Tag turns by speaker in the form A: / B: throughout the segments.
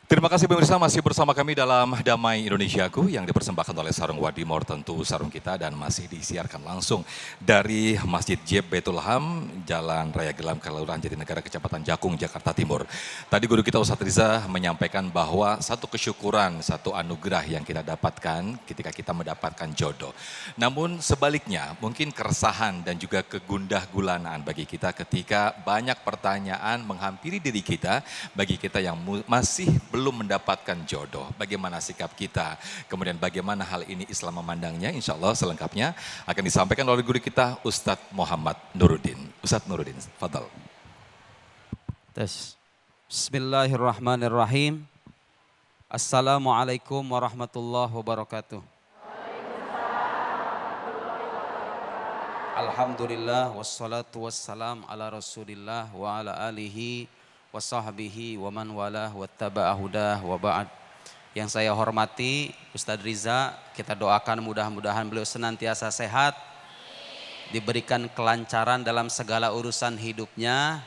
A: Terima kasih pemirsa masih bersama kami dalam Damai Indonesiaku yang dipersembahkan oleh Sarung Wadimor, tentu sarung kita, dan masih disiarkan langsung dari Masjid Jeb Baitul Ham, Jalan Raya Gelam, Kelurahan Jatinegara, Kecamatan Jakung, Jakarta Timur. Tadi guru kita Ustadz Riza menyampaikan bahwa satu kesyukuran, satu anugerah yang kita dapatkan ketika kita mendapatkan jodoh. Namun sebaliknya mungkin keresahan dan juga kegundah gulanaan bagi kita ketika banyak pertanyaan menghampiri diri kita bagi kita yang masih belum mendapatkan jodoh. Bagaimana sikap kita? Kemudian bagaimana hal ini Islam memandangnya? Insya Allah selengkapnya akan disampaikan oleh guru kita Ustadz Muhammad Nuruddin. Ustadz Nuruddin, fadal.
B: Bismillahirrahmanirrahim. Assalamualaikum warahmatullahi wabarakatuh. Alhamdulillah wassalatu wassalam ala rasulillah wa ala alihi wa sahbihi wa man walah wattaba'a hudah wa ba'd. Yang saya hormati Ustadz Riza, kita doakan mudah-mudahan beliau senantiasa sehat, diberikan kelancaran dalam segala urusan hidupnya,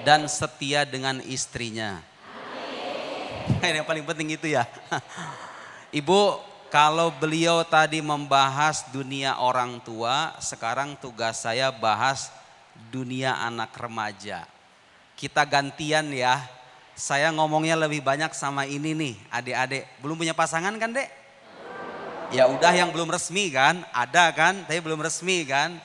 B: dan setia dengan istrinya. Ini yang paling penting itu ya. Ibu, kalau beliau tadi membahas dunia orang tua, sekarang tugas saya bahas dunia anak remaja. Kita gantian ya, saya ngomongnya lebih banyak sama ini nih adik-adik. Belum punya pasangan kan dek? Ya udah, yang belum resmi kan, ada kan, tapi belum resmi kan.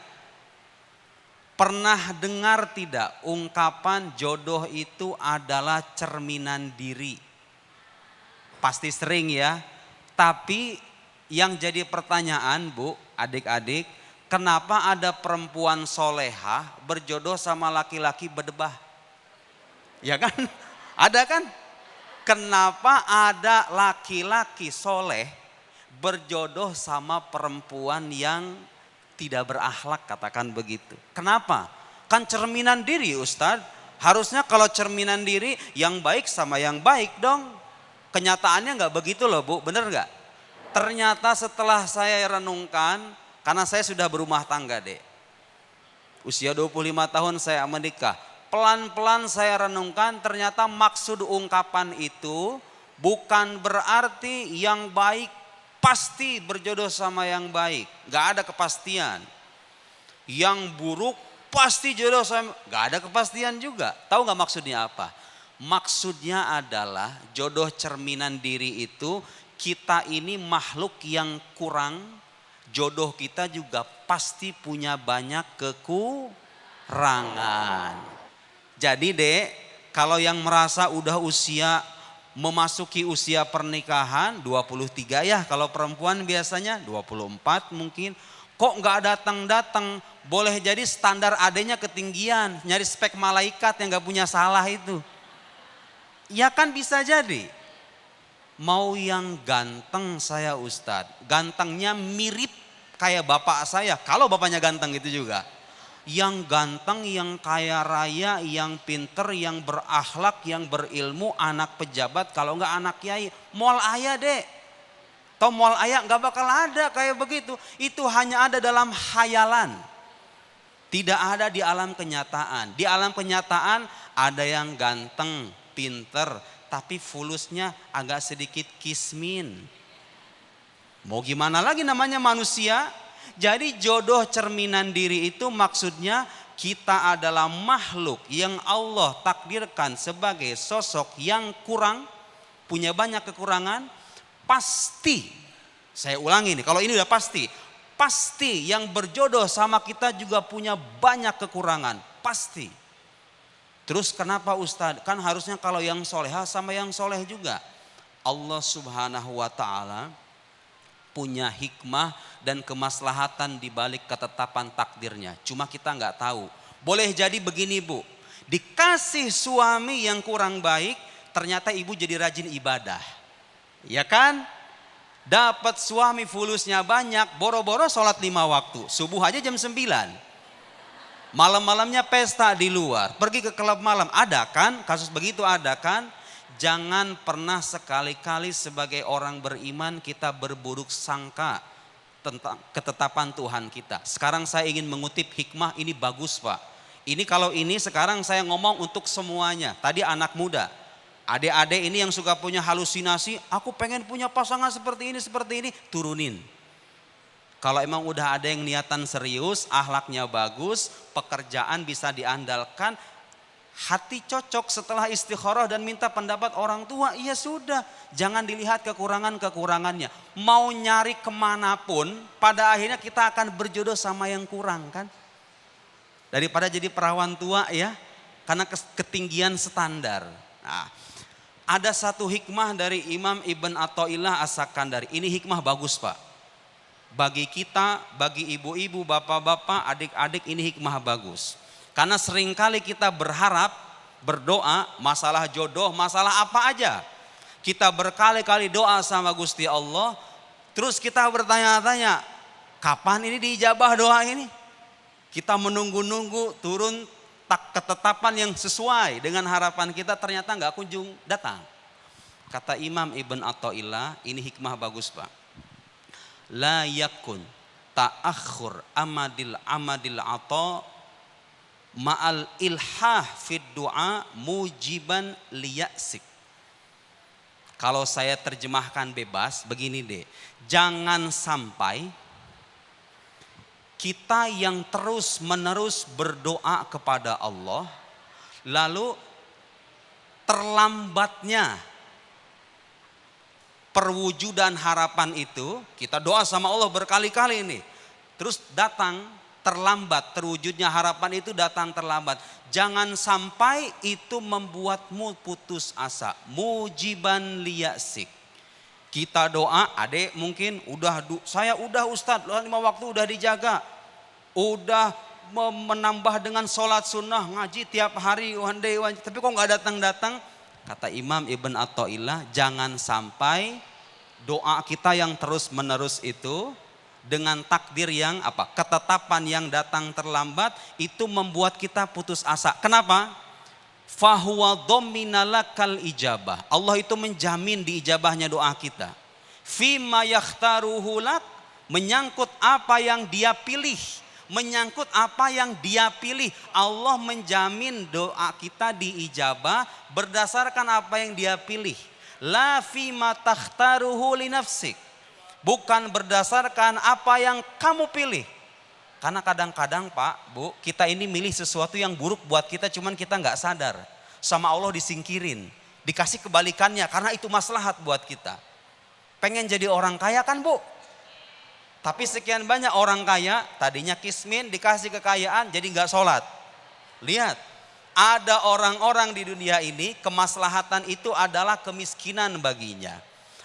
B: Pernah dengar tidak ungkapan jodoh itu adalah cerminan diri? Pasti sering ya, tapi yang jadi pertanyaan bu, adik-adik, kenapa ada perempuan solehah berjodoh sama laki-laki berdebah? Ya kan? Ada kan? Kenapa ada laki-laki soleh berjodoh sama perempuan yang tidak berakhlak, katakan begitu. Kenapa? Kan cerminan diri Ustadz. Harusnya kalau cerminan diri yang baik sama yang baik dong. Kenyataannya nggak begitu loh bu, bener nggak? Ternyata setelah saya renungkan, karena saya sudah berumah tangga deh. Usia 25 tahun saya menikah. Pelan-pelan saya renungkan, ternyata maksud ungkapan itu bukan berarti yang baik pasti berjodoh sama yang baik. Gak ada kepastian. Yang buruk pasti jodoh sama, gak ada kepastian juga. Tahu gak maksudnya apa? Maksudnya adalah jodoh cerminan diri itu, kita ini makhluk yang kurang, jodoh kita juga pasti punya banyak kekurangan. Jadi dek, kalau yang merasa udah memasuki usia pernikahan 23 ya, kalau perempuan biasanya 24 mungkin, kok nggak datang-datang, boleh jadi standar adanya ketinggian, nyari spek malaikat yang nggak punya salah itu. Ya kan bisa jadi. Mau yang ganteng saya Ustadz, gantengnya mirip kayak bapak saya, kalau bapaknya ganteng gitu juga. Yang ganteng, yang kaya raya, yang pinter, yang berakhlak, yang berilmu, anak pejabat, kalau enggak anak kiai, moal ayah deh. Atau moal ayah enggak bakal ada kayak begitu. Itu hanya ada dalam khayalan. Tidak ada di alam kenyataan. Di alam kenyataan ada yang ganteng, pinter, tapi fulusnya agak sedikit kismin. Mau gimana lagi namanya manusia? Jadi jodoh cerminan diri itu maksudnya kita adalah makhluk yang Allah takdirkan sebagai sosok yang kurang, punya banyak kekurangan. Pasti, saya ulangi nih, kalau ini udah pasti yang berjodoh sama kita juga punya banyak kekurangan, pasti. Terus kenapa Ustadz? Kan harusnya kalau yang solehah sama yang soleh juga. Allah Subhanahu wa ta'ala punya hikmah dan kemaslahatan di balik ketetapan takdirnya. Cuma kita nggak tahu. Boleh jadi begini bu, dikasih suami yang kurang baik, ternyata ibu jadi rajin ibadah. Ya kan? Dapat suami fulusnya banyak, boro-boro sholat 5 waktu. Subuh aja jam 9. Malam-malamnya pesta di luar, pergi ke klub malam. Ada kan? Kasus begitu ada kan? Jangan pernah sekali-kali sebagai orang beriman kita berburuk sangka tentang ketetapan Tuhan kita. Sekarang saya ingin mengutip hikmah, ini bagus Pak. Ini kalau ini sekarang saya ngomong untuk semuanya. Tadi anak muda. Adik-adik ini yang suka punya halusinasi, aku pengen punya pasangan seperti ini, turunin. Kalau emang udah ada yang niatan serius, akhlaknya bagus, pekerjaan bisa diandalkan, hati cocok setelah istikharah dan minta pendapat orang tua, ya sudah. Jangan dilihat kekurangan-kekurangannya. Mau nyari kemanapun, pada akhirnya kita akan berjodoh sama yang kurang kan. Daripada jadi perawan tua ya, karena ketinggian standar. Nah, ada satu hikmah dari Imam Ibn Athaillah As-Sakandari. Ini hikmah bagus Pak. Bagi kita, bagi ibu-ibu, bapak-bapak, adik-adik, ini hikmah bagus. Karena seringkali kita berharap, berdoa, masalah jodoh, masalah apa aja. Kita berkali-kali doa sama Gusti Allah, terus kita bertanya-tanya, kapan ini diijabah doa ini? Kita menunggu-nunggu turun ketetapan yang sesuai dengan harapan kita, ternyata nggak kunjung datang. Kata Imam Ibn Athaillah, ini hikmah bagus Pak. La yakun ta'akhur amadil ata ma'al ilhah fid du'a mujiban liya'sik. Kalau saya terjemahkan bebas begini deh, jangan sampai kita yang terus menerus berdoa kepada Allah lalu terlambatnya perwujudan harapan itu, kita doa sama Allah berkali-kali ini, terus datang terlambat, terwujudnya harapan itu datang terlambat. Jangan sampai itu membuatmu putus asa. Mujiban liyasik. Kita doa, adek mungkin saya udah Ustadz, 5 waktu udah dijaga, udah menambah dengan sholat sunnah, ngaji tiap hari, tapi kok nggak datang-datang. Kata Imam Ibn Athaillah, jangan sampai doa kita yang terus menerus itu dengan takdir yang ketetapan yang datang terlambat itu membuat kita putus asa. Kenapa? Fahuwa dominalakal ijabah. Allah itu menjamin diijabahnya doa kita. Fima yakhtaruhu lak, menyangkut apa yang Dia pilih. Menyangkut apa yang Dia pilih, Allah menjamin doa kita diijabah berdasarkan apa yang Dia pilih. La fima takhtaruhu li nafsik, bukan berdasarkan apa yang kamu pilih. Karena kadang-kadang Pak, Bu, kita ini milih sesuatu yang buruk buat kita, cuman kita nggak sadar. Sama Allah disingkirin, dikasih kebalikannya karena itu maslahat buat kita. Pengen jadi orang kaya kan Bu? Tapi sekian banyak orang kaya, tadinya kismin, dikasih kekayaan jadi nggak sholat. Lihat, ada orang-orang di dunia ini kemaslahatan itu adalah kemiskinan baginya.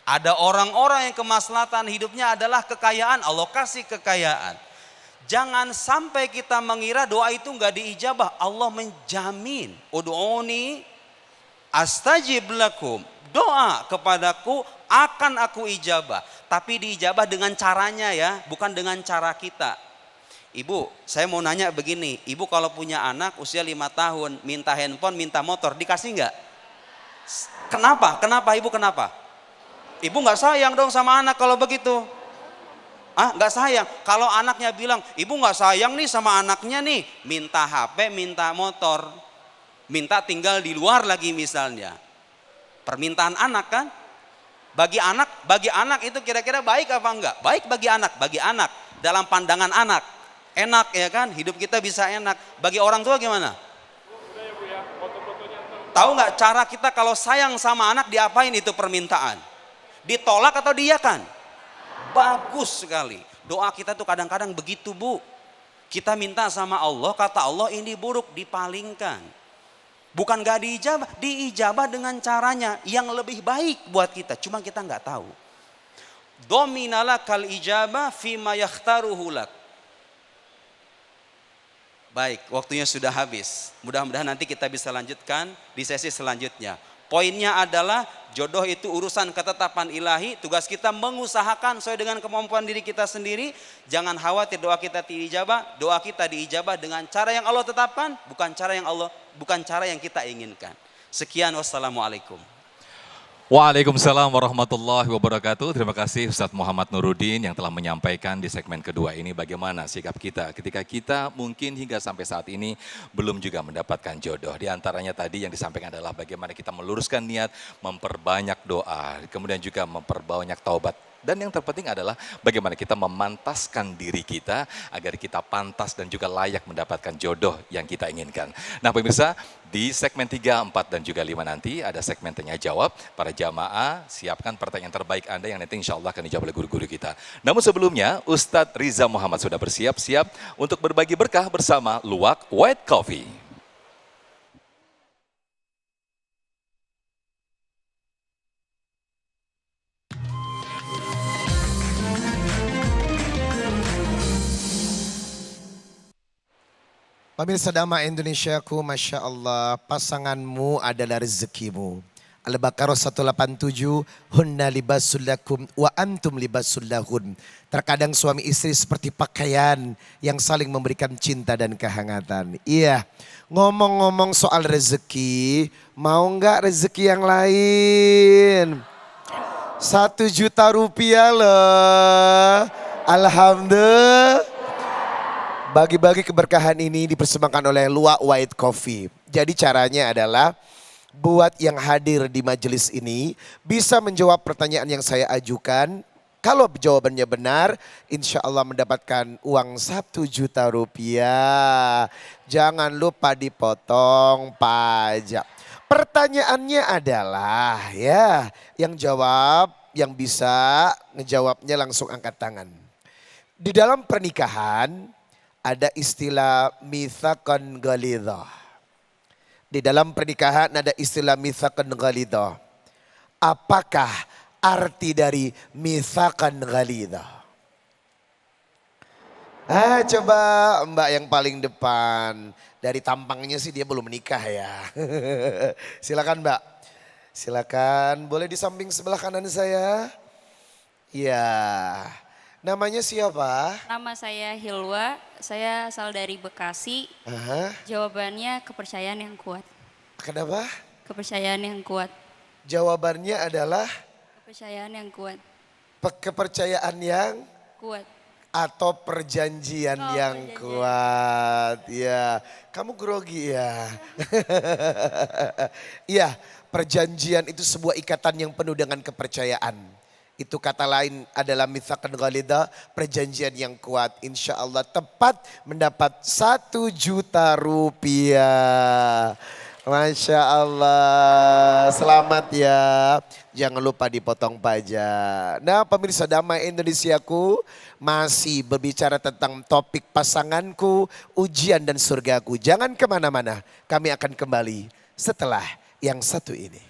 B: Ada orang-orang yang kemaslahatan hidupnya adalah kekayaan, Allah kasih kekayaan. Jangan sampai kita mengira doa itu nggak diijabah. Allah menjamin, ud'uni astajib lakum. Doa kepadaku akan aku ijabah. Tapi diijabah dengan caranya ya, bukan dengan cara kita. Ibu, saya mau nanya begini. Ibu kalau punya anak usia 5 tahun, minta handphone, minta motor, dikasih nggak? Kenapa? Kenapa Ibu kenapa? Ibu nggak sayang dong sama anak kalau begitu. Nggak sayang. Kalau anaknya bilang, ibu nggak sayang nih sama anaknya nih. Minta HP, minta motor. Minta tinggal di luar lagi misalnya. Permintaan anak kan? Bagi anak itu kira-kira baik apa enggak? Baik bagi anak dalam pandangan anak enak ya kan, hidup kita bisa enak. Bagi orang tua gimana? Tahu nggak cara kita kalau sayang sama anak diapain itu permintaan? Ditolak atau diiyakan? Bagus sekali. Doa kita tuh kadang-kadang begitu Bu. Kita minta sama Allah, kata Allah ini buruk, dipalingkan. Bukan gak diijabah, diijabah dengan caranya yang lebih baik buat kita. Cuma kita nggak tahu. Dominalakal ijabah fima yakhtaruhu lak. Baik, waktunya sudah habis. Mudah-mudahan nanti kita bisa lanjutkan di sesi selanjutnya. Poinnya adalah jodoh itu urusan ketetapan ilahi. Tugas kita mengusahakan sesuai dengan kemampuan diri kita sendiri. Jangan khawatir doa kita diijabah. Doa kita diijabah dengan cara yang Allah tetapkan, bukan cara yang kita inginkan. Sekian, wassalamualaikum.
A: Waalaikumsalam warahmatullahi wabarakatuh. Terima kasih Ustadz Muhammad Nuruddin yang telah menyampaikan di segmen kedua ini bagaimana sikap kita ketika kita mungkin hingga sampai saat ini belum juga mendapatkan jodoh. Di antaranya tadi yang disampaikan adalah bagaimana kita meluruskan niat, memperbanyak doa, kemudian juga memperbanyak taubat. Dan yang terpenting adalah bagaimana kita memantaskan diri kita agar kita pantas dan juga layak mendapatkan jodoh yang kita inginkan. Nah pemirsa, di segmen 3, 4, dan juga 5 nanti ada segmen tanya jawab. Para jamaah siapkan pertanyaan terbaik Anda yang nanti insya Allah akan dijawab oleh guru-guru kita. Namun sebelumnya Ustadz Riza Muhammad sudah bersiap-siap untuk berbagi berkah bersama Luwak White Coffee.
C: Pemirsa Dhamma Indonesiaku, Masya Allah, pasanganmu adalah rezekimu. Al-Baqarah 187, hunna libasul lakum wa antum libasul lahun. Terkadang suami istri seperti pakaian yang saling memberikan cinta dan kehangatan. Iya, ngomong-ngomong soal rezeki, mau nggak rezeki yang lain? 1 juta rupiah loh, Alhamdulillah. Bagi-bagi keberkahan ini dipersembahkan oleh Luwak White Coffee. Jadi caranya adalah buat yang hadir di majelis ini bisa menjawab pertanyaan yang saya ajukan. Kalau jawabannya benar, insya Allah mendapatkan uang 1 juta rupiah. Jangan lupa dipotong pajak. Pertanyaannya adalah ya, yang jawab, yang bisa ngejawabnya langsung angkat tangan. Di dalam pernikahan ada istilah mitsaqan ghalidhah. Di dalam pernikahan ada istilah mitsaqan ghalidhah. Apakah arti dari mitsaqan ghalidhah? Coba Mbak yang paling depan. Dari tampangnya sih dia belum menikah ya. Silakan Mbak. Silakan, boleh di samping sebelah kanan saya? Ya. Namanya siapa?
D: Nama saya Hilwa, saya asal dari Bekasi. Jawabannya kepercayaan yang kuat.
C: Kenapa?
D: Kepercayaan yang kuat.
C: Jawabannya adalah?
D: Kepercayaan yang kuat.
C: Kepercayaan yang?
D: Kuat.
C: Atau perjanjian yang
D: perjanjian.
C: kuat. Ya, kamu grogi ya. Iya, perjanjian itu sebuah ikatan yang penuh dengan kepercayaan. Itu kata lain adalah mitsaqan ghalidhah, perjanjian yang kuat. Insya Allah tepat mendapat 1 juta rupiah. Masya Allah, selamat ya. Jangan lupa dipotong pajak. Nah pemirsa Dhamma Indonesiaku, masih berbicara tentang topik pasanganku, ujian dan surgaku. Jangan kemana-mana, kami akan kembali setelah yang satu ini.